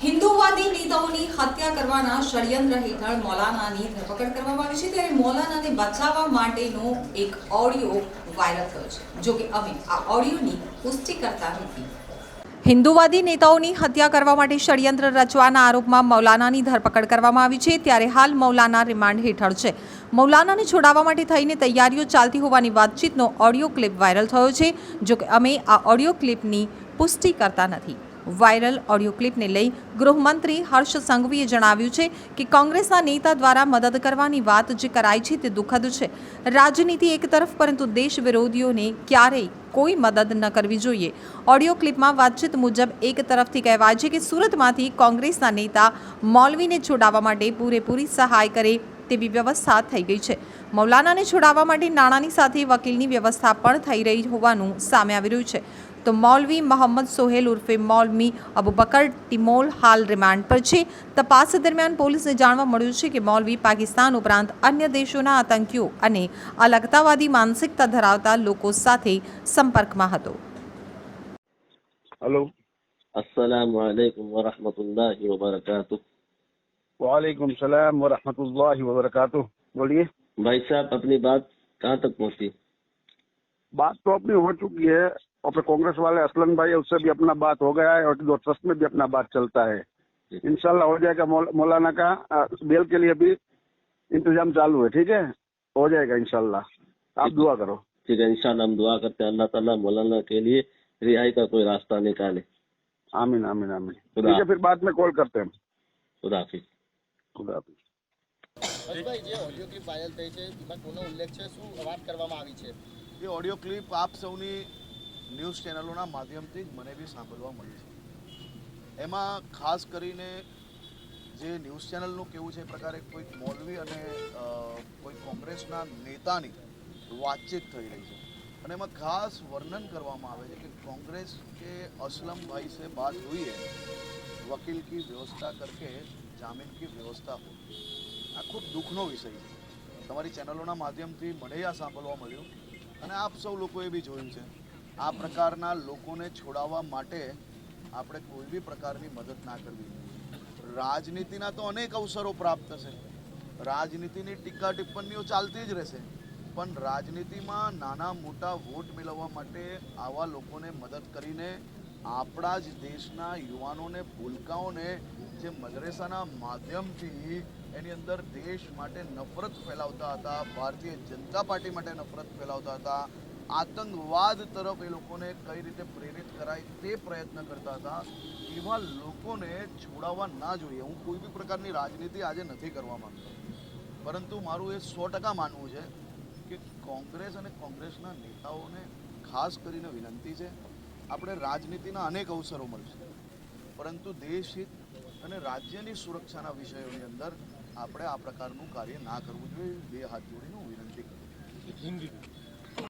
હિન્દુવાદી નેતાઓની હત્યા કરવાના ષડયંત્ર હેઠળ મૌલાનાની ધરપકડ કરવામાં આવી છે, ત્યારે મૌલાનાને બચાવવા માટેનો એક ઓડિયો વાયરલ થયો છે। જો કે અમે આ ઓડિયોની પુષ્ટિ કરતા નથી। હિન્દુવાદી નેતાઓની હત્યા કરવા માટે ષડયંત્ર રચવાના આરોપમાં મૌલાનાની ધરપકડ કરવામાં આવી છે, ત્યારે હાલ મૌલાના રિમાન્ડ હેઠળ છે। મૌલાનાને છોડાવવા માટે થઈને તૈયારીઓ ચાલતી હોવાની વાતચીતનો ઓડિયો ક્લિપ વાયરલ થયો છે। જો કે અમે આ ઓડિયો ક્લિપની પુષ્ટિ કરતા નથી। વાયરલ ઓડિયો ક્લિપને લઈ ગૃહમંત્રી હર્ષ સંઘવીએ જણાવ્યું છે કે કોંગ્રેસના નેતા દ્વારા મદદ કરવાની વાત જે કરાઈ છે તે દુઃખદ છે। રાજનીતિ એક તરફ, પરંતુ દેશ વિરોધીઓને ક્યારેય કોઈ મદદ ન કરવી જોઈએ। ઓડિયો ક્લિપમાં વાતચીત મુજબ એક તરફથી કહેવાય છે કે સુરતમાંથી કોંગ્રેસના નેતા મૌલવીને છોડાવવા માટે પૂરેપૂરી સહાય કરે તેવી વ્યવસ્થા થઈ ગઈ છે। મૌલાનાને છોડાવવા માટે નાણાંની સાથે વકીલની વ્યવસ્થા પણ થઈ રહી હોવાનું સામે આવી રહ્યું છે। તો મૌલવી મોહમ્મદ સોહેલ ઉર્ફે મૌલવી અબુબકર ટિમોલ હાલ રિમાન્ડ પર છે। તપાસ દરમિયાન પોલીસને જાણવા મળ્યું છે કે મૌલવી પાકિસ્તાન ઉપરાંત અન્ય દેશોના આતંકીઓ અને અલગતાવાદી માનસિકતા ધરાવતા લોકો સાથે સંપર્કમાં હતો। हेलो, अस्सलाम वालेकुम व रहमतुल्लाहि व बरकातुह। वालेकुम सलाम व रहमतुल्लाहि व बरकातुह। बोलिए। भाई साहब, अपनी बात कहाँ तक पहुँची? बात तो अपनी हो चुकी है। अपने कांग्रेस वाले असलन भाई, उससे भी अपना बात हो गया है और जो ट्रस्ट में भी अपना बात चलता है। इंशाल्लाह हो जाएगा। मौलाना का बेल के लिए भी इंतजाम चालू है। ठीक है, हो जाएगा इंशाल्लाह। आप दुआ करो। ठीक है, इंशाल्लाह हम दुआ करते हैं, अल्लाह ताला मौलाना के लिए रिहाई का कोई रास्ता निकाले। आमीन आमीन आमीन। ठीक है, फिर बाद में कॉल करते हैं। खुदा हाफिज। खुदा हाफिज। ભાઈ, જે ઓડિયો ક્લિપ વાયરલ થઈ છે તેમાં કોનો ઉલ્લેખ છે, શું વાત કરવામાં આવી છે? એ ઓડિયો ક્લિપ આપ સૌની ન્યૂઝ ચેનલોના માધ્યમથી જ મને બી સાંભળવા મળી છે। એમાં ખાસ કરીને જે ન્યૂઝ ચેનલનું કહેવું છે એ પ્રકારે કોઈક મૌલવી અને કોઈ કોંગ્રેસના નેતાની વાતચીત થઈ રહી છે અને એમાં ખાસ વર્ણન કરવામાં આવે છે કે कांग्रेस के असलम भाई से बात हुई है, वकील की व्यवस्था करके जामीन की व्यवस्था हो। આ ખૂબ દુઃખનો વિષય છે। તમારી ચેનલોના માધ્યમથી મને આ સાંભળવા મળ્યું અને આપ સૌ લોકોએ બી જોયું છે। આ પ્રકારના લોકોને છોડાવવા માટે આપણે કોઈ બી પ્રકારની મદદ ના કરવી જોઈએ। રાજનીતિના તો અનેક અવસરો પ્રાપ્ત થશે, રાજનીતિની ટીકા ટિપ્પણીઓ ચાલતી જ રહેશે, પણ રાજનીતિમાં નાના મોટા વોટ મેળવવા માટે આવા લોકોને મદદ કરીને આપણા જ દેશના યુવાનોને, ભૂલકાઓને જે મદરેસાના માધ્યમથી એની અંદર દેશ માટે નફરત ફેલાવતા હતા, ભારતીય જનતા પાર્ટી માટે નફરત ફેલાવતા હતા, આતંકવાદ તરફ એ લોકોને કઈ રીતે પ્રેરિત કરાય તે પ્રયત્ન કરતા હતા, એવા લોકોને છોડાવવા ના જોઈએ। હું કોઈ બી પ્રકારની રાજનીતિ આજે નથી કરવા માંગતો, પરંતુ મારું એ 100% માનવું છે કે કોંગ્રેસ અને કોંગ્રેસના નેતાઓને ખાસ કરીને વિનંતી છે, આપણે રાજનીતિના અનેક અવસરો મળશે, પરંતુ દેશહિત અને રાજ્યની સુરક્ષાના વિષયોની અંદર આપણે આ પ્રકારનું કાર્ય ના કરવું જોઈએ। બે હાથ જોડીને હું વિનંતી કરું છું।